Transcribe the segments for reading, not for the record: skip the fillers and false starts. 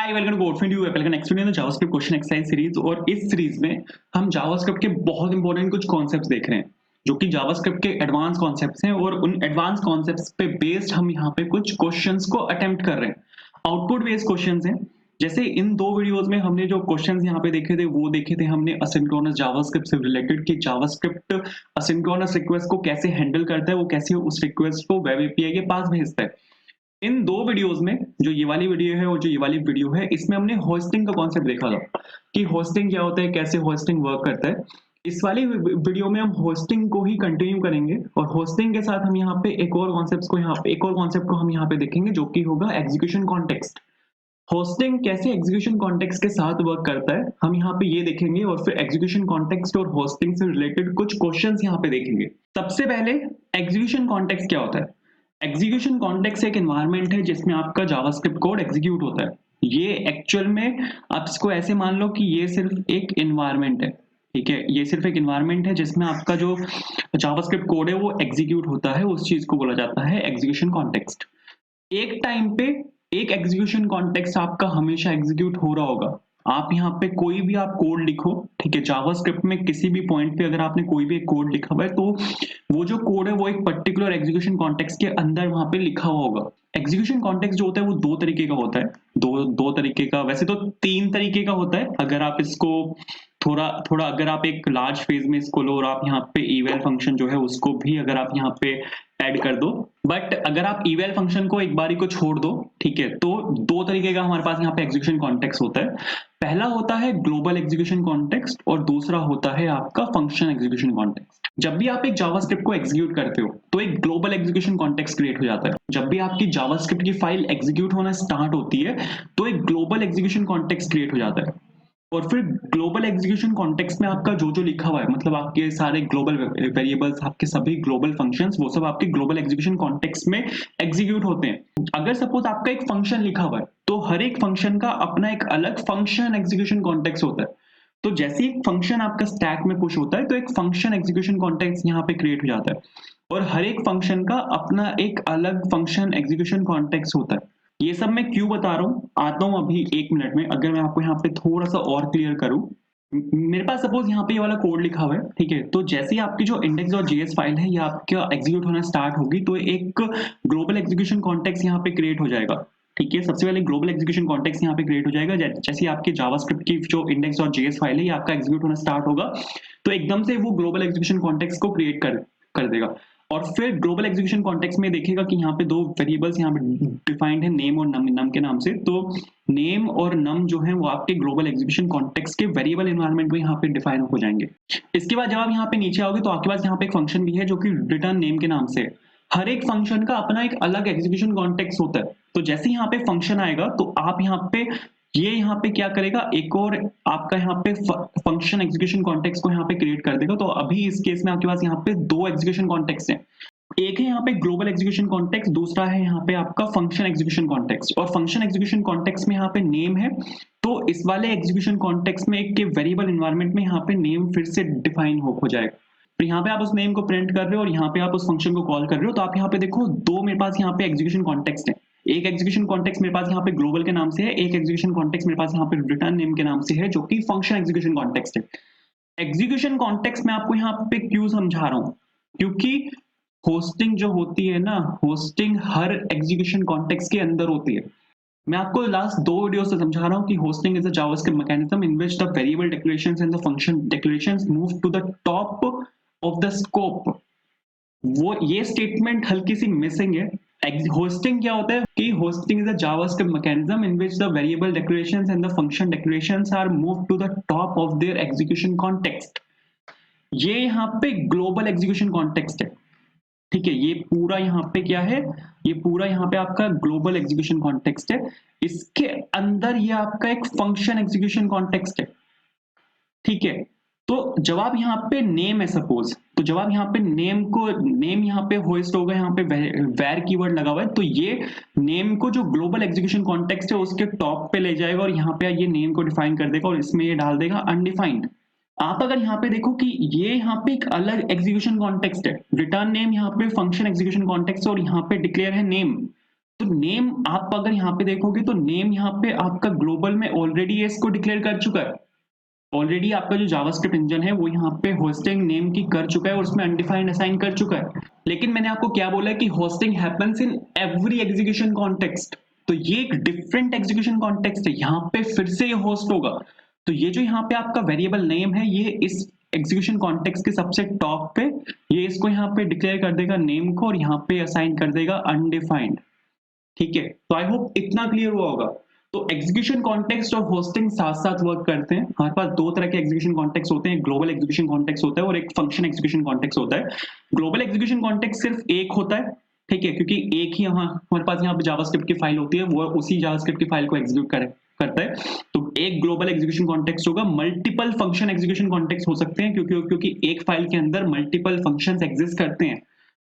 Hi welcome to codefin you apple का next video JavaScript question exercise series. और इस series में हम जावास्क्रिप्ट के बहुत इंपॉर्टेंट कुछ कॉन्सेप्ट्स देख रहे हैं जो कि जावास्क्रिप्ट के एडवांस कॉन्सेप्ट्स हैं, और उन एडवांस कॉन्सेप्ट्स पे बेस्ड हम यहाँ पे कुछ क्वेश्चंस को अटेम्प्ट कर रहे हैं। आउटपुट बेस्ड क्वेश्चंस हैं। जैसे इन दो वीडियोस में हमने जो क्वेश्चंस यहाँ पे देखे थे वो देखे थे हमने असिंक्रोनस जावास्क्रिप्ट से रिलेटेड कि जावास्क्रिप्ट असिंक्रोनस रिक्वेस्ट को कैसे हैंडल करता है, वो कैसे उस रिक्वेस्ट को वेब एपीआई के पास भेजता है। इन दो वीडियोस में जो ये वाली वीडियो है और जो ये वाली वीडियो है, इसमें हमने होस्टिंग का कॉन्सेप्ट देखा था कि होस्टिंग क्या होता है, कैसे होस्टिंग वर्क करता है। इस वाली वीडियो में हम होस्टिंग को ही कंटिन्यू करेंगे और होस्टिंग के साथ हम यहाँ पे एक और कॉन्सेप्ट को हम यहाँ पे देखेंगे जो कि होगा एग्जीक्यूशन कॉन्टेक्स्ट। होस्टिंग कैसे एग्जीक्यूशन कॉन्टेक्स्ट के साथ वर्क करता है हम यहाँ पे ये देखेंगे, और फिर एग्जीक्यूशन कॉन्टेक्स्ट और होस्टिंग से रिलेटेड कुछ क्वेश्चंस यहाँ पे देखेंगे। सबसे पहले एग्जीक्यूशन कॉन्टेक्स्ट क्या होता है। एग्जीक्यूशन कॉन्टेक्स्ट एक एनवायरनमेंट है जिसमें आपका जावास्क्रिप्ट कोड एग्जीक्यूट होता है। ये एक्चुअल में आप इसको ऐसे मान लो कि ये सिर्फ एक एनवायरनमेंट है, ठीक है। ये सिर्फ एक एनवायरनमेंट है जिसमें आपका जो जावास्क्रिप्ट कोड है वो एग्जीक्यूट होता है, उस चीज को बोला जाता है एग्जीक्यूशन कॉन्टेक्स्ट। एक टाइम पे एक एग्जीक्यूशन कॉन्टेक्स्ट आपका हमेशा एग्जीक्यूट हो रहा होगा। आप यहाँ पे कोई भी आप कोड लिखो, ठीक है, जावास्क्रिप्ट में किसी भी पॉइंट पे अगर आपने कोई भी एक कोड लिखा हुआ है तो वो जो कोड है वो एक पर्टिकुलर एग्जीक्यूशन कॉन्टेक्स्ट के अंदर वहां पे लिखा हुआ होगा। एग्जीक्यूशन कॉन्टेक्स्ट जो होता है वो दो तरीके का होता है, दो तरीके का, वैसे तो तीन तरीके का होता है। अगर आप इसको थोड़ा थोड़ा अगर आप एक लार्ज फेज में इसको लो और आप यहाँ पे इवेल फंक्शन जो है उसको भी अगर आप यहाँ पे ऐड कर दो, बट अगर आप इवेल फंक्शन को एक बारी को छोड़ दो, ठीक है, तो दो तरीके का हमारे पास यहाँ पे एग्जीक्यूशन कॉन्टेक्स्ट होता है। पहला होता है ग्लोबल एग्जीक्यूशन कॉन्टेक्स्ट और दूसरा होता है आपका फंक्शन एग्जीक्यूशन कॉन्टेक्स्ट। जब भी आप एक जावास्क्रिप्ट को एग्जीक्यूट करते हो तो एक ग्लोबल एग्जीक्यूशन कॉन्टेक्स्ट क्रिएट हो जाता है। जब भी आपकी जावास्क्रिप्ट की फाइल एग्जीक्यूट होना स्टार्ट होती है तो एक ग्लोबल एग्जीक्यूशन कॉन्टेक्स्ट क्रिएट हो जाता है। और फिर ग्लोबल एग्जीक्यूशन कॉन्टेक्स्ट में आपका जो जो लिखा हुआ है, मतलब आपके सारे ग्लोबल वेरिएबल्स, आपके सभी ग्लोबल फंक्शंस, वो सब आपके ग्लोबल एग्जीक्यूशन कॉन्टेक्स्ट में एग्जीक्यूट होते हैं। अगर सपोज आपका एक फंक्शन लिखा हुआ है तो हर एक फंक्शन का अपना एक अलग फंक्शन एग्जीक्यूशन कॉन्टेक्स्ट होता है। तो जैसे एक फंक्शन आपका स्टैक में पुश होता है तो एक फंक्शन एग्जीक्यूशन कॉन्टेक्स्ट यहाँ पे क्रिएट हो जाता है, और हर एक फंक्शन का अपना एक अलग फंक्शन एग्जीक्यूशन कॉन्टेक्स्ट होता है। ये सब मैं क्यों बता रहा हूँ, आता हूँ अभी एक मिनट में। अगर मैं आपको यहाँ पे थोड़ा सा और क्लियर करूँ, मेरे पास सपोज यहाँ पे ये वाला कोड लिखा हुआ है, ठीक है, तो जैसे ही आपकी जो index.js फाइल है ये आपका एग्जीक्यूट होना स्टार्ट होगी तो एक ग्लोबल एग्जीक्यूशन कॉन्टेक्स्ट यहाँ पे क्रिएट हो जाएगा, ठीक है। सबसे पहले ग्लोबल एग्जीक्यूशन कॉन्टेक्स्ट यहाँ पे क्रिएट हो जाएगा जैसे आपके जावास्क्रिप्ट की जो index.js फाइल है ये आपका एग्जीक्यूट होना स्टार्ट होगा तो एकदम से वो ग्लोबल एग्जीक्यूशन कॉन्टेक्स्ट को क्रिएट कर देगा। और फिर ग्लोबल एग्जीक्यूशन कॉन्टेक्स्ट में देखेगा कि यहाँ पे दो वेरिएबल्स यहाँ पे डिफाइंड है, नेम और नम के नाम से। तो नेम और नम जो है वो आपके ग्लोबल एग्जीक्यूशन कॉन्टेक्स्ट के वेरिएबल एनवायरनमेंट में यहाँ पे डिफाइन हो जाएंगे। इसके बाद जब आप यहाँ पे नीचे आओगे तो आपके पास यहाँ पे एक फंक्शन भी है जो कि रिटर्न नेम के नाम से। हर एक फंक्शन का अपना एक अलग एग्जीक्यूशन कॉन्टेक्स्ट होता है। तो जैसे यहाँ पे फंक्शन आएगा तो आप यहाँ पे ये यहाँ पे क्या करेगा, एक और आपका यहाँ पे फंक्शन एग्जीक्यूशन कॉन्टेक्स्ट को यहाँ पे क्रिएट कर देगा। तो अभी इस केस में आपके पास यहाँ पे दो एग्जीक्यूशन कॉन्टेक्स्ट हैं। एक है यहाँ पे ग्लोबल एग्जीक्यूशन कॉन्टेक्स्ट, दूसरा है यहाँ पे आपका फंक्शन एग्जीक्यूशन कॉन्टेक्स्ट। और फंक्शन एग्जीक्यूशन कॉन्टेक्स्ट में यहाँ पे नेम है, तो इस वाले एग्जीक्यूशन कॉन्टेक्स्ट में एक के वेरिएबल एनवायरनमेंट में यहाँ पे नेम फिर से डिफाइन हो जाएगा। तो यहाँ पे आप उस नेम को प्रिंट कर रहे हो और यहाँ पे आप उस फंक्शन को कॉल कर रहे हो। तो आप यहाँ पे देखो दो मेरे पास यहाँ पे एग्जीक्यूशन कॉन्टेक्स्ट है। एक एग्जीक्यूशन कॉन्टेक्स्ट मेरे पास यहाँ पे ग्लोबल के नाम से है, एक एग्जीक्यूशन कॉन्टेक्स्ट मेरे पास यहाँ पे रिटर्न नेम के नाम से है जो कि फंक्शन एग्जीक्यूशन कॉन्टेक्स्ट है। एग्जीक्यूशन कॉन्टेक्स्ट में आपको यहाँ पे क्यों समझा रहा हूँ, क्योंकि होस्टिंग जो होती है ना, होस्टिंग हर एग्जीक्यूशन कॉन्टेक्स्ट के अंदर होती है। मैं आपको लास्ट दो वीडियो से समझा रहा हूँ कि hoisting is a JavaScript mechanism in which the variable declarations and the function declarations move to the top of the scope. वो ये स्टेटमेंट हल्की सी मिसिंग है। होस्टिंग क्या होता है कि hoisting is a JavaScript mechanism in which the variable declarations and the function declarations are move to the top of their execution context. ये यहाँ पे ग्लोबल एग्जीक्यूशन कॉन्टेक्स्ट है, ठीक है। ये पूरा यहाँ पे क्या है, ये पूरा यहाँ पे आपका ग्लोबल एग्जीक्यूशन कॉन्टेक्स्ट है। इसके अंदर ये आपका एक फंक्शन एग्जीक्यूशन कॉन्टेक्स्ट है, ठीक है। तो जवाब यहाँ पे नेम है सपोज, तो जवाब यहाँ पे नेम यहाँ पे होस्ट होगा, यहाँ पे वेर कीवर्ड लगा हुआ है, तो ये नेम को जो ग्लोबल एग्जीक्यूशन कॉन्टेक्स्ट है उसके टॉप पे ले जाएगा और यहाँ पे ये नेम को डिफाइन कर देगा और इसमें ये डाल देगा अनडिफाइंड। आप अगर यहाँ पे देखो कि ये यहाँ पे एक अलग एग्जीक्यूशन कॉन्टेक्स्ट है, रिटर्न नेम यहाँ पे फंक्शन एग्जीक्यूशन कॉन्टेक्स्ट और यहाँ पे डिक्लेयर है नेम। तो नेम आप अगर यहाँ पे देखोगे तो नेम यहाँ पे आपका ग्लोबल में ऑलरेडी इसको डिक्लेयर कर चुका है। ऑलरेडी आपका जो जावास्क्रिप्ट इंजन है वो यहाँ पे होस्टिंग नेम की कर चुका है और उसमें अनडिफाइंड असाइन कर चुका है। लेकिन मैंने आपको क्या बोला है कि hosting happens in every execution context. तो ये एक डिफरेंट एग्जीक्यूशन कॉन्टेक्स्ट है, यहाँ पे फिर से ये होस्ट होगा। तो ये जो यहाँ पे आपका वेरिएबल नेम है ये इस एग्जीक्यूशन कॉन्टेक्स्ट के सबसे टॉप पे ये इसको यहाँ पे डिक्लेयर कर देगा नेम को और यहाँ पे असाइन कर देगा अनडिफाइंड। ठीक है, तो आई होप इतना क्लियर हुआ होगा। तो एग्जीक्यूशन कॉन्टेक्स्ट और होस्टिंग साथ साथ वर्क करते हैं। हमारे पास दो तरह के एग्जीक्यूशन कॉन्टेक्स्ट होते हैं, ग्लोबल एग्जीक्यूशन कॉन्टेक्स्ट होता है और एक फंक्शन एग्जीक्यूशन कॉन्टेक्स्ट होता है। ग्लोबल एग्जीक्यूशन कॉन्टेक्स्ट सिर्फ एक होता है, ठीक है, क्योंकि एक ही हमारे पास यहाँ पे जावास्क्रिप्ट की फाइल होती है, वो उसी जावास्क्रिप्ट की फाइल को एग्जीक्यूट करता है। तो एक ग्लोबल एग्जीक्यूशन कॉन्टेक्स्ट होगा। मल्टीपल फंक्शन एग्जीक्यूशन कॉन्टेक्स्ट हो सकते हैं क्योंकि एक फाइल के अंदर मल्टीपल फंक्शंस एग्जिस्ट करते हैं।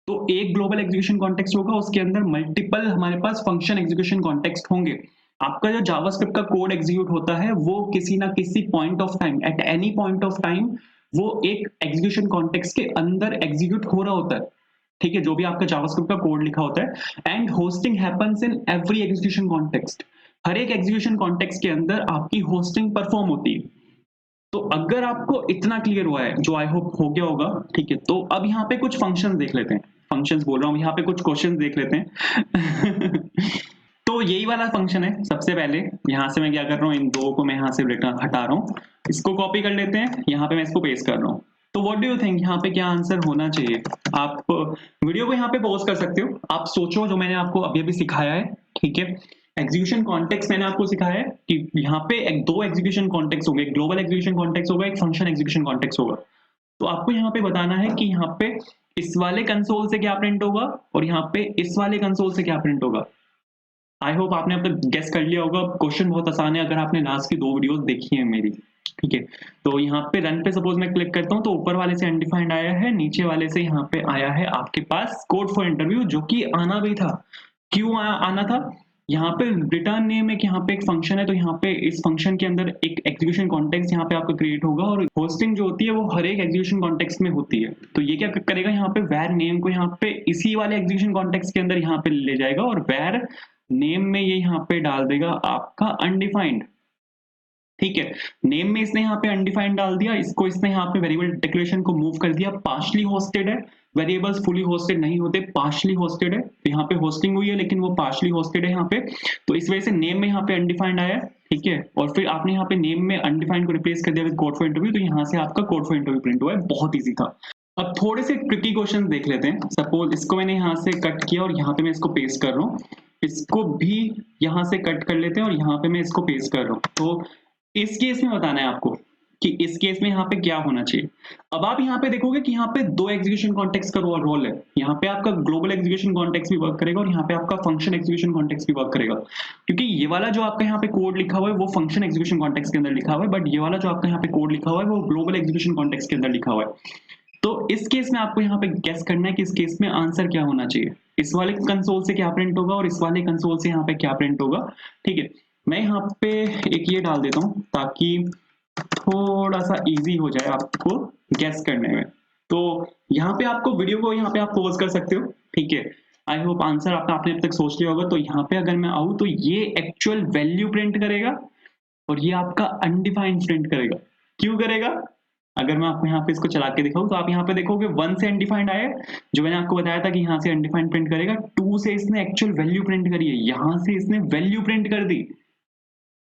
तो एक ग्लोबल एग्जीक्यूशन कॉन्टेक्स्ट होगा, उसके अंदर मल्टीपल हमारे पास फंक्शन एग्जीक्यूशन कॉन्टेक्स्ट होंगे। आपका जो जावास्क्रिप्ट का कोड एग्जीक्यूट होता है वो किसी ना किसी point of time, at any point of time, वो एक एग्जीक्यूशन कॉन्टेक्स्ट के अंदर एग्जीक्यूट हो रहा होता है। ठीक है, जो भी आपका जावास्क्रिप्ट का कोड लिखा होता है। And hoisting happens in every execution context. हर एक एग्जीक्यूशन कॉन्टेक्स्ट के अंदर आपकी होस्टिंग परफॉर्म होती है। तो अगर आपको इतना क्लियर हुआ है, जो आई होप हो गया होगा, ठीक है, तो अब यहाँ पे कुछ फंक्शंस देख लेते हैं। फंक्शंस बोल रहा हूँ, यहाँ पे कुछ क्वेश्चंस देख लेते हैं। तो यही वाला फंक्शन है। सबसे पहले यहाँ से मैं क्या कर रहा हूँ, इन दो को मैं यहाँ से हटा रहा हूँ, इसको कॉपी कर लेते हैं, यहाँ पे मैं इसको पेस्ट कर रहा हूँ। तो व्हाट डू यू थिंक यहाँ पे क्या आंसर होना चाहिए? आप वीडियो को यहाँ पे पॉज कर सकते हो, आप सोचो जो मैंने आपको अभी अभी सिखाया है। ठीक है, एग्जीक्यूशन कॉन्टेक्स्ट मैंने आपको सिखाया है कि यहाँ पे दो एग्जीक्यूशन कॉन्टेक्स्ट होंगे, एक ग्लोबल एग्जीक्यूशन कॉन्टेक्स्ट होगा, एक फंक्शन एग्जीक्यूशन कॉन्टेक्स्ट होगा। तो आपको यहाँ पे बताना है कि यहाँ पे इस वाले कंसोल से क्या प्रिंट होगा और यहाँ पे इस वाले कंसोल से क्या प्रिंट होगा। आई होप आपने अब तक गेस कर लिया होगा। क्वेश्चन बहुत आसान है अगर आपने लास्ट की दो वीडियोस देखी है मेरी। ठीक है, तो यहाँ पे रन पे सपोज मैं क्लिक करता हूँ तो ऊपर वाले से अनडिफाइंड आया है, नीचे वाले से यहाँ पे आया है आपके पास कोड फॉर इंटरव्यू, जो कि आना भी था। क्यों आना था? यहाँ पे रिटर्न नेम एक यहाँ पे एक फंक्शन है, तो यहाँ पे इस फंक्शन के अंदर एक एग्जीक्यूशन कॉन्टेक्स्ट यहाँ पे आपका क्रिएट होगा और होस्टिंग जो होती है वो हर एक एग्जीक्यूशन कॉन्टेक्स्ट में होती है। तो ये क्या करेगा, यहाँ पे वैर नेम को यहाँ पे इसी वाले एग्जीक्यूशन कॉन्टेक्स्ट के अंदर यहाँ पे ले जाएगा और वैर नेम में ये यहाँ पे डाल देगा आपका अनडिफाइंड। ठीक है, नेम में इसने यहाँ पे अनडिफाइंड डाल दिया, इसको इसने यहाँ पे वेरिएबल डिक्लेरेशन को मूव कर दिया। पार्शली होस्टेड है, वेरिएबल्स फुली होस्टेड नहीं होते, पार्शली होस्टेड है। तो यहाँ पे होस्टिंग हुई है लेकिन वो पार्शली होस्टेड है यहाँ पे, तो इस वजह से नेम में यहाँ पे अनडिफाइंड आया है। ठीक है, और फिर आपने यहाँ पे नेम में अनडिफाइंड को रिप्लेस कर दिया विद कोड फॉर इंटरव्यू, तो यहाँ से आपका कोड फॉर इंटरव्यू प्रिंट हुआ है। बहुत ईजी था। अब थोड़े से ट्रिकी क्वेश्चन देख लेते हैं। सपोज इसको मैंने यहाँ से कट किया और यहाँ पे मैं इसको पेस्ट कर रहा हूँ, इसको भी यहाँ से कट कर लेते हैं और यहाँ पे मैं इसको पेस्ट कर रहा हूँ। तो इस केस में बताना है आपको कि इस केस में यहाँ पे क्या होना चाहिए। अब आप यहाँ पे देखोगे कि यहाँ पे दो एग्जीक्यूशन कॉन्टेक्स्ट का रोल है। यहाँ पे आपका ग्लोबल एग्जीक्यूशन कॉन्टेक्स्ट भी वर्क करेगा और यहाँ पे आपका फंक्शन एग्जीक्यूशन कॉन्टेक्स्ट भी वर्क करेगा, क्योंकि ये वाला जो आपका यहाँ पे कोड लिखा हुआ है वो फंक्शन एग्जीक्यूशन कॉन्टेक्स्ट के अंदर लिखा हुआ है, बट ये वाला जो आपका यहाँ पे कोड लिखा हुआ है वो ग्लोबल एग्जीक्यूशन कॉन्टेक्स्ट के अंदर लिखा हुआ है। तो इस केस में आपको यहाँ पे गेस करना है कि इस केस में आंसर क्या होना चाहिए। इस वाले कंसोल से क्या प्रिंट होगा और इस वाले कंसोल से यहाँ पे क्या प्रिंट होगा। ठीक है, मैं यहाँ पे एक ये डाल देता हूँ ताकि थोड़ा सा इजी हो जाए आपको गेस करने में। तो यहाँ पे आपको वीडियो को यहाँ पे आप पॉज कर सकते हो। ठीक है, आई होप आंसर आपने अब तक सोच लिया होगा। तो यहाँ पे अगर मैं आऊँ तो ये एक्चुअल वैल्यू प्रिंट करेगा और ये आपका अनडिफाइंड प्रिंट करेगा। क्यों करेगा? अगर मैं आपको यहाँ पे इसको चला के दिखाऊं तो आप यहाँ पे देखोगे 1 से अनडिफाइंड आया है, जो मैंने आपको बताया था कि यहाँ से अनडिफाइंड प्रिंट करेगा। 2 से इसने एक्चुअल वैल्यू प्रिंट करी है, यहाँ से इसने वैल्यू प्रिंट कर दी।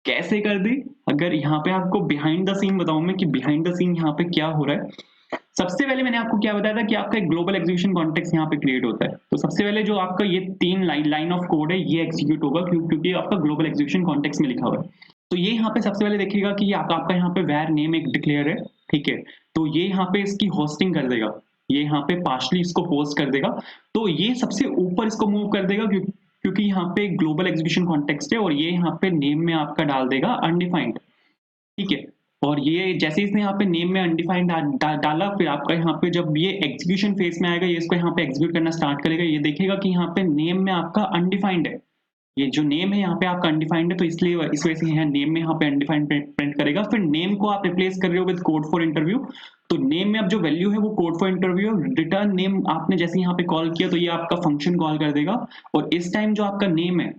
कैसे कर दी? अगर यहाँ पे आपको बिहाइंड द सीन बताऊं मैं कि बिहाइंड द सीन यहाँ पे क्या हो रहा है। सबसे पहले मैंने आपको क्या बताया था कि आपका एक ग्लोबल एग्जीक्यूशन कॉन्टेक्स्ट यहाँ पे क्रिएट होता है। तो सबसे पहले जो आपका ये 3 लाइन ऑफ कोड है ये एग्जीक्यूट होगा क्योंकि आपका ग्लोबल एग्जीक्यूशन कॉन्टेक्स्ट में लिखा हुआ है। तो ये यहाँ पे सबसे पहले देखिएगा कि आपका यहाँ पे वैर नेम एक डिक्लेयर है। ठीक है, तो ये यहाँ पे इसकी होस्टिंग कर देगा, ये यहाँ पे पार्शली इसको होस्ट कर देगा। तो ये सबसे ऊपर इसको मूव कर देगा क्योंकि यहाँ पे ग्लोबल एग्जीक्यूशन कॉन्टेक्स्ट है और ये यहाँ पे नेम में आपका डाल देगा अनडिफाइंड। ठीक है, और ये जैसे इसने यहाँ पे नेम में अनडिफाइंड डाला, फिर आपका यहाँ पे जब ये एग्जीक्यूशन फेज में आएगा, ये इसको यहाँ पे एग्जीक्यूट करना स्टार्ट करेगा, ये देखेगा कि यहाँ पे नेम में आपका अनडिफाइंड है। ये जो नेम है यहाँ पे आपका अनडिफाइंड है, तो इसलिए इस वजह से यहाँ नेम में यहाँ पे अनडिफाइंड प्रिंट करेगा। फिर नेम को आप रिप्लेस कर रहे हो विद कोड फॉर इंटरव्यू, तो नेम में अब जो वैल्यू है वो code for interview, return name आपने जैसे यहाँ पे कॉल किया तो ये आपका फंक्शन कॉल कर देगा। और इस टाइम जो आपका नेम है,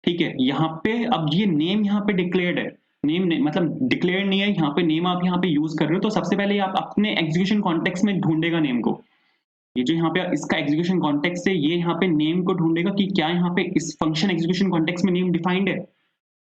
ठीक है, यहाँ पे अब ये नेम यहाँ पे डिक्लेयर्ड है, नेम ने मतलब डिक्लेयर्ड नहीं है, यहाँ पे नेम आप यहाँ पे यूज कर रहे हो, तो सबसे पहले आप अपने एग्जीक्यूशन कॉन्टेक्स्ट में ढूंढेगा नेम को। ये जो यहाँ पे इसका एग्जीक्यूशन कॉन्टेक्स्ट है, ये यहाँ पे नेम को ढूंढेगा कि क्या यहाँ पे इस फंक्शन एग्जीक्यूशन कॉन्टेक्स्ट में नेम डिफाइंड है।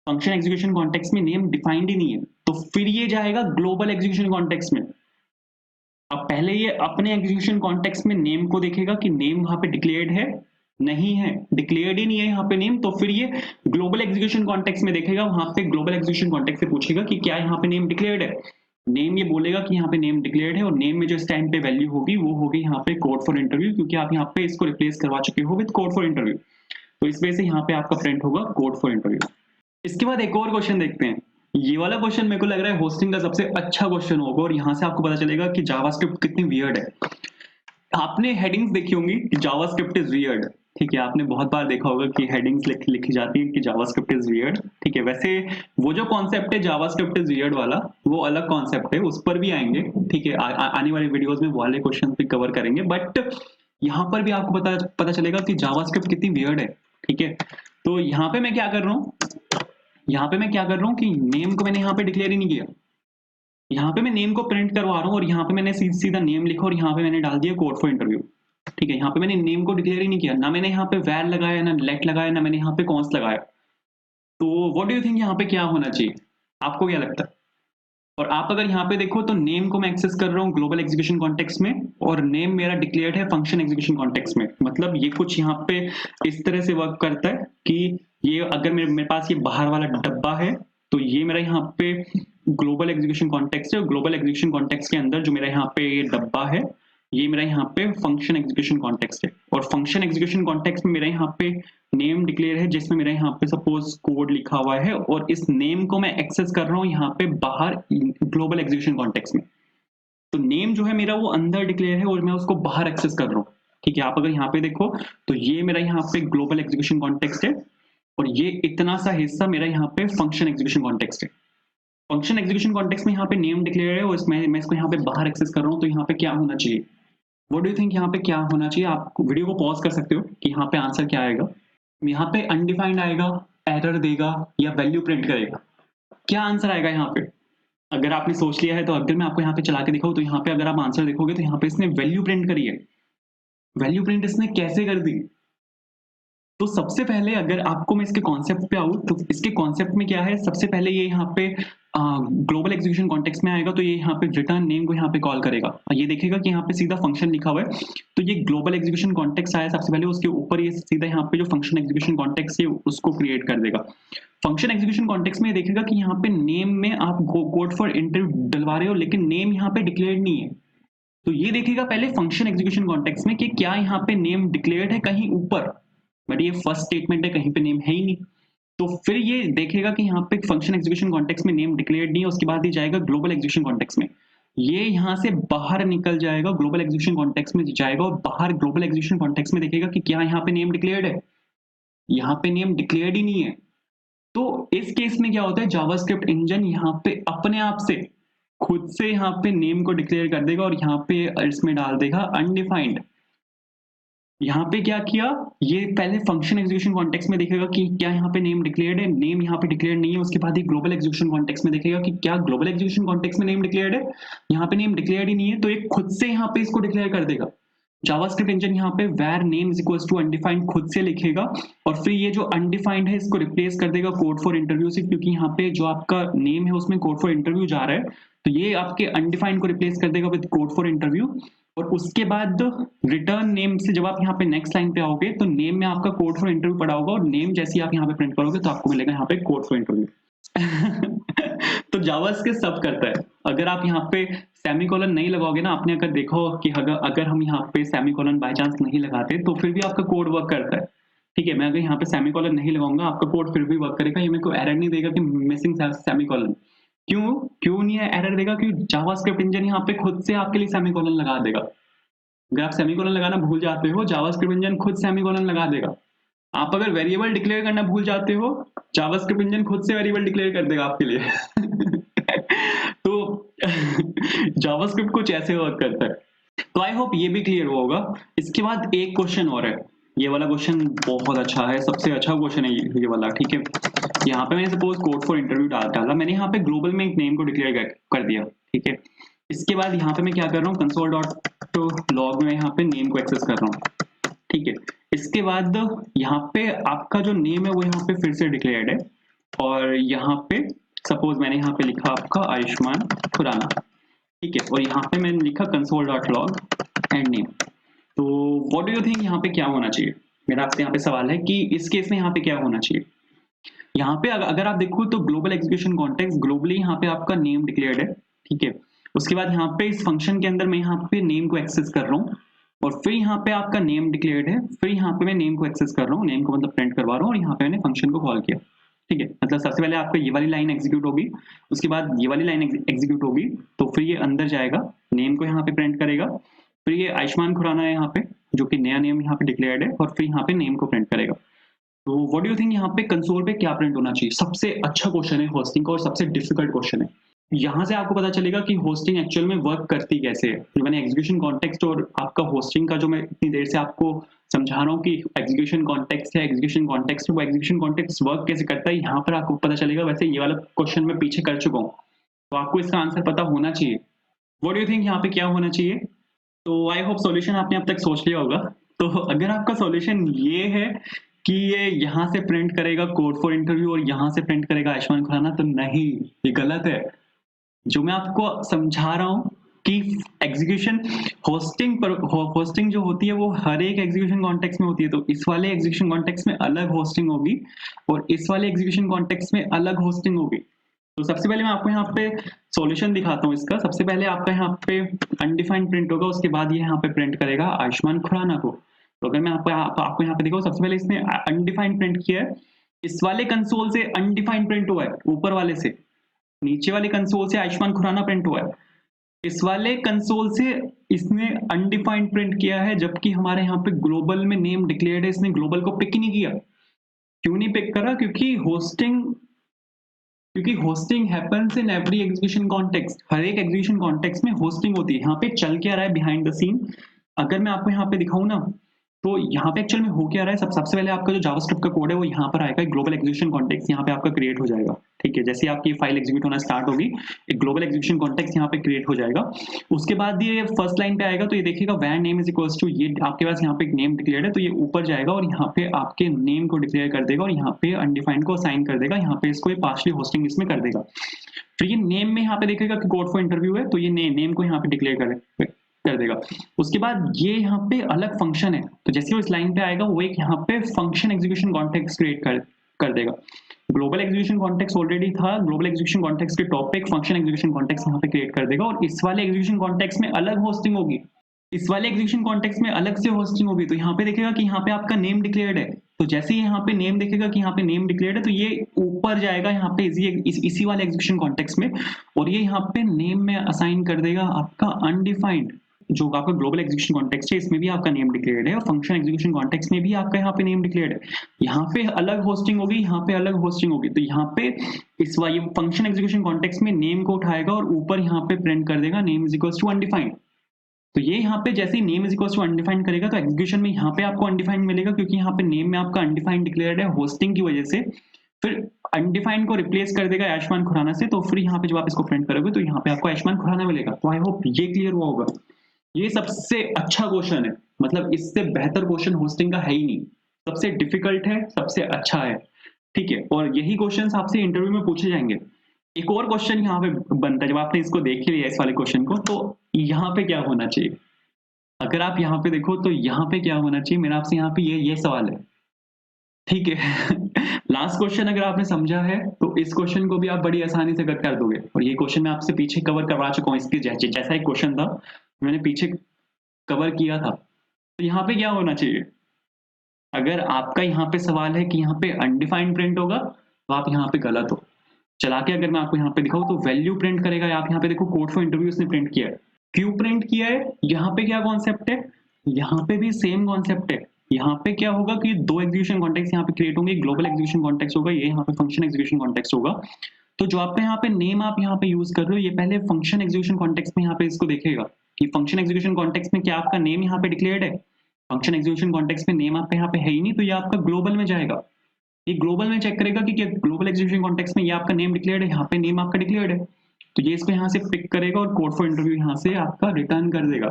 फंक्शन एग्जीक्यूशन कॉन्टेक्स्ट में नेम डिफाइंड ही नहीं है, तो फिर ये जाएगा ग्लोबल एग्जीक्यूशन कॉन्टेक्स्ट में। अब पहले ये अपने एग्जीक्यूशन कॉन्टेक्स्ट में नेम को देखेगा कि नेम वहां पे डिक्लेयर्ड है, नहीं है, डिक्लेयर्ड ही नहीं है यहाँ पे नेम, तो फिर ये ग्लोबल एग्जीक्यूशन कॉन्टेक्स्ट में देखेगा, वहां पे ग्लोबल एग्जीक्यूशन कॉन्टेक्स्ट से पूछेगा कि क्या यहाँ पे नेम डिक्लेयर्ड है। नेम ये बोलेगा कि यहाँ पे नेम डिक्लेयर्ड है, और नेम में जो इस टाइम पे वैल्यू होगी वो होगी यहाँ पे कोड फॉर इंटरव्यू, क्योंकि आप यहाँ पे इसको रिप्लेस करवा चुके हो विद कोड फॉर इंटरव्यू, तो इस वजह से यहाँ पे आपका प्रिंट होगा कोड फॉर इंटरव्यू। इसके बाद एक और क्वेश्चन देखते हैं। ये वाला क्वेश्चन मेरे को लग रहा है होस्टिंग का सबसे अच्छा क्वेश्चन होगा, और यहाँ से आपको पता चलेगा कि जावास्क्रिप्ट कितनी वियर्ड है। आपने हेडिंग्स देखी होंगी कि जावास्क्रिप्ट इज वियर्ड, ठीक है, आपने बहुत बार देखा होगा कि हेडिंग्स लिखी जाती है कि जावास्क्रिप्ट इज वियर्ड, ठीक है। वैसे वो जो कॉन्सेप्ट है जावास्क्रिप्ट इज वियर्ड वाला, वो अलग कॉन्सेप्ट है, उस पर भी आएंगे, ठीक है, आने वाली वीडियोस में वो वाले क्वेश्चन भी कवर करेंगे, बट यहाँ पर भी आपको पता चलेगा कि जावास्क्रिप्ट कितनी वियर्ड है, ठीक है। तो यहाँ पे मैं क्या कर रहा हूँ, यहाँ पे मैं क्या कर रहा हूँ कि नेम को मैंने यहाँ पे डिक्लेयर ही नहीं किया, यहाँ पे मैं नेम को प्रिंट करवा रहा हूँ, और यहाँ पे मैंने सीधा नेम लिखा और यहाँ पे मैंने डाल दिया कोड फॉर इंटरव्यू, ठीक है। यहाँ पे मैंने नेम को डिक्लेयर ही नहीं किया, ना मैंने यहाँ पे वैर लगाया, ना लेट लगाया, ना मैंने यहाँ पे कॉन्स लगाया। तो व्हाट डू यू थिंक यहाँ पे क्या होना चाहिए, आपको क्या लगता है? और आप अगर यहाँ पे देखो तो नेम को मैं एक्सेस कर रहा हूँ ग्लोबल एग्जीक्यूशन कॉन्टेक्स्ट में, और नेम मेरा डिक्लेयर्ड है फंक्शन एग्जीक्यूशन कॉन्टेक्स्ट में। मतलब ये कुछ यहाँ पे इस तरह से वर्क करता है कि ये अगर मेरे पास ये बाहर वाला डब्बा है, तो ये मेरा यहाँ पे ग्लोबल एग्जीक्यूशन कॉन्टेक्स्ट है, और ग्लोबल एग्जीक्यूशन कॉन्टेक्स्ट के अंदर जो मेरा यहाँ पे ये डब्बा है, ये मेरा यहाँ पे फंक्शन एग्जीक्यूशन कॉन्टेक्स्ट है। और फंक्शन एग्जीक्यूशन कॉन्टेक्स्ट में मेरा यहाँ पे नेम डिक्लेयर है, जिसमें मेरा यहाँ पे सपोज कोड लिखा हुआ है, और इस नेम को मैं एक्सेस कर रहा हूँ यहाँ पे बाहर ग्लोबल एग्जीक्यूशन कॉन्टेक्स्ट में। तो नेम जो है मेरा वो अंदर डिक्लेयर है, और मैं उसको बाहर एक्सेस कर रहा हूँ, ठीक है। आप अगर यहाँ पे देखो तो ये मेरा यहाँ पे ग्लोबल एग्जीक्यूशन कॉन्टेक्स्ट है, और ये इतना सा हिस्सा मेरा यहाँ पे फंक्शन एग्जीक्यूशन कॉन्टेक्स्ट है। फंक्शन एग्जीक्यूशन कॉन्टेक्स्ट में यहाँ पे नेम डिक्लेयर है, और इसमें मैं इसको यहाँ पे बाहर एक्सेस कर रहा हूँ, तो यहाँ पे क्या होना चाहिए, व्हाट डू यू थिंक यहाँ पे क्या होना चाहिए? आप वीडियो को पॉज कर सकते हो कि यहाँ पे आंसर क्या आएगा। यहाँ पे अनडिफाइंड आएगा, एरर देगा, या वैल्यू प्रिंट करेगा? क्या आंसर आएगा यहाँ पे? अगर आपने सोच लिया है तो अगर मैं आपको यहाँ पे चला के दिखाऊं, तो यहाँ पे अगर आप आंसर देखोगे तो यहाँ पे इसने वैल्यू प्रिंट करी है। वैल्यू प्रिंट इसने कैसे कर दी? तो सबसे पहले अगर आपको मैं इसके कॉन्सेप्ट पे आऊं, तो इसके कॉन्सेप्ट में क्या है, सबसे पहले ये यहाँ पे ग्लोबल एग्जीक्यूशन कॉन्टेक्स्ट में आएगा, तो ये यहाँ पे रिटर्न नेम को यहाँ पे कॉल करेगा, ये देखेगा कि यहाँ पे सीधा फंक्शन लिखा हुआ है, तो ये ग्लोबल एग्जीक्यूशन कॉन्टेक्स्ट आया सबसे पहले, उसके ऊपर ये सीधा यहाँ पे जो फंक्शन एग्जीक्यूशन कॉन्टेक्स्ट है उसको क्रिएट कर देगा। फंक्शन एग्जीक्यूशन कॉन्टेक्स्ट में देखेगा कि यहाँ पे नेम में आप कोड फॉर इंटरव्यू डलवा रहे हो, लेकिन नेम यहाँ पे डिक्लेयर्ड नहीं है, तो ये देखेगा पहले फंक्शन एग्जीक्यूशन कॉन्टेक्स्ट में कि क्या यहाँ पे नेम डिक्लेयर्ड है कहीं ऊपर, बट ये फर्स्ट स्टेटमेंट है, कहीं पे नेम है ही नहीं। तो फिर ये देखेगा कि यहाँ पे फंक्शन एग्जीक्यूशन कॉन्टेक्स्ट में नेम डिक्लेयर्ड नहीं है, उसके बाद ये जाएगा ग्लोबल एग्जीक्यूशन कॉन्टेक्स्ट में, ये यहाँ से बाहर निकल जाएगा, ग्लोबल एग्जीक्यूशन कॉन्टेक्स्ट में जाएगा, और बाहर ग्लोबल एग्जीक्यूशन कॉन्टेक्स्ट में देखेगा कि क्या यहाँ पे नेम डिक्लेयर्ड है, यहाँ पे नेम डिक्लेयर्ड ही नहीं है। तो इस केस में क्या होता है, जावास्क्रिप्ट इंजन यहाँ पे अपने आप से खुद से यहाँ पे नेम को डिक्लेयर कर देगा, और यहाँ पे इसमें डाल देगा अनडिफाइंड। यहाँ पे क्या किया, ये पहले फंक्शन एग्जीक्यूशन कॉन्टेक्स्ट में देखेगा कि क्या यहाँ पे नेम डिक्लेयर्ड है, नेम यहाँ पे डिक्लेयर्ड नहीं है, उसके बाद ये ग्लोबल एग्जीक्यूशन कॉन्टेक्स्ट में देखेगा कि क्या ग्लोबल एग्जीक्यूशन कॉन्टेक्स्ट में नेम डिक्लेयर्ड है, यहाँ पे नेम डिक्लेयर्ड ही नहीं है, तो ये खुद से यहाँ पे इसको डिक्लेयर कर देगा। जावास्क्रिप्ट इंजन यहाँ पे where name is equals to undefined खुद से लिखेगा, और फिर ये जो अनडिफाइंड है इसको रिप्लेस कर देगा कोड फॉर इंटरव्यू से, क्योंकि यहाँ पे जो आपका नेम है उसमें कोड फॉर इंटरव्यू जा रहा है, तो ये आपके अनडिफाइंड को रिप्लेस कर देगा विद कोड फॉर इंटरव्यू। और उसके बाद रिटर्न नेम से जब आप यहाँ पे नेक्स्ट लाइन पे आओगे, तो नेम में आपका कोड फॉर इंटरव्यू पड़ा होगा, और नेम जैसे आप यहाँ पे प्रिंट करोगे तो आपको मिलेगा यहाँ पे कोड फॉर इंटरव्यू। तो जावास्क्रिप्ट सब करता है। अगर आप यहाँ पे सेमीकोलन नहीं लगाओगे ना, आपने अगर देखो कि अगर हम यहाँ पे सेमीकोलन बाय चांस नहीं लगाते तो फिर भी आपका कोड वर्क करता है, ठीक है। मैं अगर यहाँ पे सेमीकोलन नहीं लगाऊंगा, आपका कोड फिर भी वर्क करेगा, ये मेरे को एरर नहीं देगा कि मिसिंग सेमीकोलन। क्यों नहीं है एरर देगा? क्योंकि जावास्क्रिप्ट इंजन यहाँ पे खुद से आपके लिए सेमीकोलन लगा देगा। अगर आप सेमीकोलन लगाना भूल जाते हो, जावास्क्रिप्ट इंजन खुद सेमीकोलन लगा देगा। आप अगर वेरिएबल डिक्लेयर करना भूल जाते हो, जावास्क्रिप्ट इंजन खुद से वेरिएबल डिक्लेयर कर देगा आपके लिए। तो जावास्क्रिप्ट कुछ ऐसे वर्क करता है। तो आई होप ये भी क्लियर हुआ होगा। इसके बाद एक क्वेश्चन और है, ये वाला क्वेश्चन बहुत अच्छा है, सबसे अच्छा क्वेश्चन है ये वाला, ठीक है। यहाँ पे मैंने सपोज कोड फॉर इंटरव्यू डाला, मैंने यहाँ पे ग्लोबल में एक नेम को डिक्लेयर कर दिया, ठीक है। इसके बाद यहाँ पे मैं क्या कर रहा हूँ, कंसोल डॉट लॉग में यहाँ पे नेम को एक्सेस कर रहा हूँ, ठीक है। इसके बाद यहाँ पे आपका जो नेम है वो यहाँ पे फिर से डिक्लेयर्ड है, और यहाँ पे सपोज मैंने यहाँ पे लिखा आपका आयुष्मान खुराना, ठीक है, और यहाँ पे मैंने लिखा console dot log and name. तो व्हाट डू यू थिंक यहाँ पे क्या होना चाहिए? मेरा आपसे यहाँ पे सवाल है कि इस केस में यहाँ पे क्या होना चाहिए। यहाँ पे अगर आप देखो तो ग्लोबल एग्जीक्यूशन कॉन्टेक्स्ट, ग्लोबली यहाँ पे आपका नेम डिक्लेयर्ड है, ठीक है। उसके बाद यहाँ पे इस फंक्शन के अंदर मैं यहाँ पे नेम को एक्सेस कर रहा हूँ, और फिर यहाँ पे आपका नेम डिक्लेयर्ड है, फिर यहाँ पे मैं नेम को एक्सेस कर रहा हूँ, नेम को मतलब प्रिंट करवा रहा हूँ, और यहाँ पे मैंने फंक्शन को कॉल किया, ठीक है। मतलब सबसे पहले आपको ये वाली लाइन एग्जीक्यूट होगी, उसके बाद ये वाली लाइन एग्जीक्यूट होगी, तो फिर ये अंदर जाएगा, नेम को यहाँ पे प्रिंट करेगा, फिर ये आयुष्मान खुराना है यहाँ पे, जो कि नया नेम यहाँ पे डिक्लेयर्ड है, और फिर यहाँ पे नेम को प्रिंट करेगा। तो व्हाट डू यू थिंक यहाँ पे कंसोल पे क्या प्रिंट होना चाहिए? सबसे अच्छा क्वेश्चन है होस्टिंग का, और सबसे डिफिकल्ट क्वेश्चन है। यहाँ से आपको पता चलेगा कि होस्टिंग एक्चुअल में वर्क करती कैसे है। जो मैंने एग्जीक्यूशन कॉन्टेक्स्ट और आपका होस्टिंग का जो मैं इतनी देर से आपको समझा रहा हूँ कि एग्जीक्यूशन कॉन्टेक्स्ट है, एग्जीक्यूशन कॉन्टेक्स्ट है, वो एग्जीक्यूशन कॉन्टेक्स्ट वर्क कैसे करता है, यहाँ पर आपको पता चलेगा। वैसे ये वाला क्वेश्चन मैं पीछे कर चुका हूँ, तो आपको इसका आंसर पता होना चाहिए। व्हाट डू यू थिंक यहाँ पे क्या होना चाहिए? तो आई होप सॉल्यूशन आपने अब तक सोच लिया होगा। तो अगर आपका सॉल्यूशन ये है कि ये यहाँ से प्रिंट करेगा कोड फॉर इंटरव्यू और यहाँ से प्रिंट करेगा आयुष्मान खुराना, तो नहीं, ये गलत है। जो मैं आपको समझा रहा हूँ कि एग्जीक्यूशन होस्टिंग पर होस्टिंग जो होती है वो हर एक एग्जीक्यूशन कॉन्टेक्स्ट में होती है। तो इस वाले एग्जीक्यूशन कॉन्टेक्स्ट में अलग होस्टिंग होगी, और इस वाले एग्जीक्यूशन कॉन्टेक्स्ट में अलग होस्टिंग होगी। तो सबसे पहले मैं आपको यहाँ पे सॉल्यूशन दिखाता हूँ इसका। सबसे पहले आपका यहाँ पे अनडिफाइंड प्रिंट होगा, उसके बाद ये यहाँ पे प्रिंट करेगा आयुष्मान खुराना को। तो अगर मैं आपको यहाँ पे दिखाऊँ, सबसे पहले इसने अनडिफाइंड प्रिंट किया है, इस वाले कंसोल से अनडिफाइंड प्रिंट हुआ है, ऊपर वाले से, नीचे वाले कंसोल से आयुष्मान खुराना प्रिंट हुआ है, इस वाले कंसोल से इसने अनडिफाइंड प्रिंट किया है, जबकि हमारे यहाँ पे ग्लोबल में नेम डिक्लेयर्ड है, इसने ग्लोबल को पिक ही नहीं किया। क्यों नहीं पिक करा? क्योंकि hoisting happens in every execution context. हर एक एग्जीक्यूशन कॉन्टेक्स्ट में होस्टिंग होती है। यहाँ पे चल क्या रहा है बिहाइंड द सीन, अगर मैं आपको यहाँ पे दिखाऊं ना, तो यहाँ पे एक्चुअल में हो क्या रहा है, सबसे पहले आपका जो जावास्क्रिप्ट का कोड है वो यहाँ पर आएगा, एक ग्लोबल एग्जीक्यूशन कॉन्टेक्स्ट यहाँ पे आपका क्रिएट हो जाएगा, ठीक है। जैसे आपकी फाइल एग्जीक्यूट होना स्टार्ट होगी, एक ग्लोबल एग्जीक्यूशन कॉन्टेक्स्ट यहाँ पे क्रिएट हो जाएगा। उसके बाद ये फर्स्ट लाइन पे आएगा, तो ये देखिएगा when name is equals to, ये आपके पास यहाँ पे एक नेम डिक्लेयर्ड है, तो ये ऊपर जाएगा और यहाँ पे आपके नेम को डिक्लेयर कर देगा, और यहाँ पे अनडिफाइंड को असाइन कर देगा, यहाँ पे इसको पार्शली होस्टिंग इसमें कर देगा। फिर ये नेम में यहाँ पे देखेगा कि कोड फॉर इंटरव्यू है, तो ये नेम को यहाँ पे डिक्लेयर कर देगा। उसके बाद ये यहाँ पे अलग फंक्शन है, तो जैसे वो इस लाइन पे आएगा, वो एक यहाँ पे फंक्शन एग्जीक्यूशन कॉन्टेक्स्ट क्रिएट कर देगा। ग्लोबल एग्जीक्यूशन कॉन्टेक्स्ट ऑलरेडी था, ग्लोबल एग्जीक्यूशन कॉन्टेक्स्ट के टॉप पे एक फंक्शन एग्जीक्यूशन कॉन्टेक्स्ट यहाँ पे क्रिएट कर देगा, और इस वाले एग्जीक्यूशन कॉन्टेक्स्ट में अलग होस्टिंग होगी, इस वाले एग्जीक्यूशन कॉन्टेक्स्ट में अलग से होस्टिंग होगी। तो यहाँ पे देखेगा कि यहाँ पे आपका नेम डिक्लेयर्ड है, तो जैसे ही यहाँ पे नेम देखेगा कि यहाँ पे नेम डिक्लेयर्ड है, तो ये ऊपर जाएगा यहाँ पे इसी वाले एग्जीक्यूशन कॉन्टेक्स्ट में, और ये यहाँ पे नेम में असाइन कर देगा आपका अनडिफाइंड। जो आपका ग्लोबल एग्जीक्यूशन कॉन्टेक्स्ट है, इसमें भी आपका नेम डिक्लेयर्ड है, और फंक्शन एग्जीक्यूशन कॉन्टेक्स्ट में भी आपका यहाँ पे नेम डिक्लेयर्ड है। यहाँ पे अलग होस्टिंग होगी, यहाँ पे अलग होस्टिंग होगी। तो यहाँ पे इस वाले फंक्शन एग्जीक्यूशन कॉन्टेक्स्ट में नेम को उठाएगा और ऊपर यहाँ पे प्रिंट कर देगा name is equals to undefined. तो ये यहाँ पे जैसे ही name is equals to undefined करेगा, तो एग्जीक्यूशन में यहाँ पे आपको अनडिफाइंड मिलेगा, क्योंकि यहाँ पे नेम में आपका अनडिफाइंड डिक्लेयर्ड है होस्टिंग की वजह से। फिर अनडिफाइंड को रिप्लेस कर देगा आयुष्मान खुराना से, तो फिर यहाँ पे जब आप इसको प्रिंट करोगे तो यहाँ पे आपको आयुष्मान खुराना मिलेगा। तो आई होप ये क्लियर हुआ होगा। ये सबसे अच्छा क्वेश्चन है, मतलब इससे बेहतर क्वेश्चन होस्टिंग का है ही नहीं। सबसे डिफिकल्ट है, सबसे अच्छा है, ठीक है। और यही क्वेश्चन आपसे इंटरव्यू में पूछे जाएंगे। एक और क्वेश्चन यहाँ पे बनता है, जब आपने इसको देख लिया इस वाले क्वेश्चन को, तो यहाँ पे क्या होना चाहिए? अगर आप यहाँ पे देखो तो यहाँ पे क्या होना चाहिए, मेरा आपसे यहाँ पे ये सवाल है, ठीक है। लास्ट क्वेश्चन अगर आपने समझा है तो इस क्वेश्चन को भी आप बड़ी आसानी से कर दोगे। और ये क्वेश्चन मैं आपसे पीछे कवर करवा चुका हूँ, इसके जैसा एक क्वेश्चन था मैंने पीछे कवर किया था। तो यहाँ पे क्या होना चाहिए? अगर आपका यहाँ पे सवाल है कि यहाँ पे अनडिफाइंड प्रिंट होगा, तो आप यहाँ पे गलत हो। चला के अगर मैं आपको यहाँ पे दिखाऊं तो वैल्यू प्रिंट करेगा। आप यहाँ पे देखो कोड फॉर इंटरव्यू उसने प्रिंट किया है। क्यों प्रिंट किया है? यहाँ पे क्या कॉन्सेप्ट है? यहाँ पे भी सेम कॉन्सेप्ट है। यहाँ पे क्या होगा कि 2 एग्जीक्यूशन कॉन्टेक्स्ट यहाँ पे क्रिएट होंगे, ग्लोबल एग्जीक्यूशन कॉन्टेक्स्ट होगा, ये यहाँ पे फंक्शन एग्जीक्यूशन कॉन्टेक्स्ट होगा। तो जो आपका यहाँ पे नेम आप यहाँ पे यूज कर रहे हो, ये पहले फंक्शन एग्जीक्यूशन कॉन्टेक्स्ट में यहाँ पे इसको देखेगा कि फंक्शन एग्जीक्यूशन कॉन्टेक्स्ट में क्या आपका नेम यहाँ पे डिक्लेयर्ड है। फंक्शन एग्जीक्यूशन कॉन्टेक्स्ट में नेम आपका यहाँ पे है ही नहीं, तो ये आपका ग्लोबल में जाएगा। ये ग्लोबल में चेक करेगा कि क्या ग्लोबल एग्जीक्यूशन कॉन्टेक्स्ट में ये आपका नेम डिक्लेयर्ड है, यहाँ पे नेम आपका डिक्लेयर्ड है, तो ये इसको यहाँ से पिक करेगा और कोड फॉर इंटरव्यू यहाँ से आपका रिटर्न कर देगा।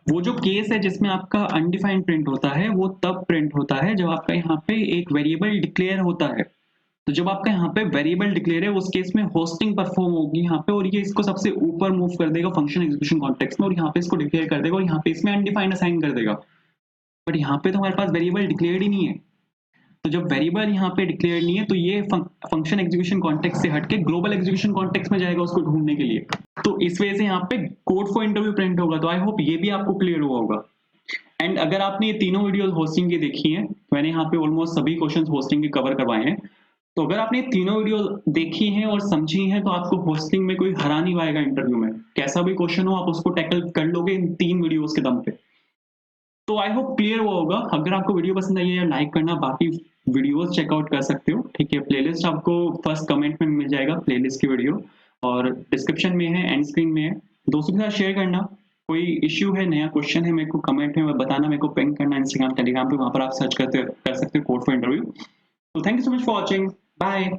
वो जो केस है जिसमें आपका अनडिफाइंड प्रिंट होता है, वो तब प्रिंट होता है जब आपका यहाँ पे एक वेरिएबल डिक्लेयर होता है। तो जब आपका यहाँ पे वेरिएबल डिक्लेयर है, उस केस में होस्टिंग परफॉर्म होगी यहाँ पे, और ये इसको सबसे ऊपर मूव कर देगा फंक्शन एग्जीक्यूशन कॉन्टेक्स्ट में, और यहाँ पे इसको डिक्लेयर कर देगा, और यहाँ पे इसमें अनडिफाइंड असाइन कर देगा। बट यहाँ पे तो हमारे पास वेरिएबल डिक्लेयर्ड ही नहीं है। तो जब वेरिएबल यहाँ पे डिक्लेयर नहीं है, तो ये फंक्शन एग्जीक्यूशन कॉन्टेक्स्ट से हटके ग्लोबल एग्जीक्यूशन कॉन्टेक्स्ट में जाएगा उसको ढूंढने के लिए। तो इस वजह से यहाँ पे कोड फॉर इंटरव्यू प्रिंट होगा। तो आई होप ये भी आपको क्लियर हुआ होगा। एंड अगर आपने ये तीनों वीडियोस होस्टिंग की देखी हैं, तो मैंने यहाँ पे ऑलमोस्ट सभी क्वेश्चंस होस्टिंग के कवर करवाए हैं। तो अगर आपने तीनों वीडियो देखी हैं और समझी हैं, तो आपको होस्टिंग में कोई हरा नहीं पाएगा इंटरव्यू में। कैसा भी क्वेश्चन हो, आप उसको टैकल कर लोगे इन 3 वीडियोस के दम पे। तो आई होप क्लियर हुआ होगा। अगर आपको वीडियो पसंद आई है, लाइक करना, बाकी वीडियोस चेकआउट कर सकते हो, ठीक है। प्लेलिस्ट आपको फर्स्ट कमेंट में मिल जाएगा, प्लेलिस्ट की वीडियो, और डिस्क्रिप्शन में है, एंड स्क्रीन में है। दोस्तों के साथ शेयर करना। कोई इश्यू है, नया क्वेश्चन है, मेरे को कमेंट में बताना, मेरे को पिंग करना इंस्टाग्राम, टेलीग्राम पे, वहां पर आप सर्च कर सकते हो कोड फॉर इंटरव्यू। तो thank you so much for watching, bye.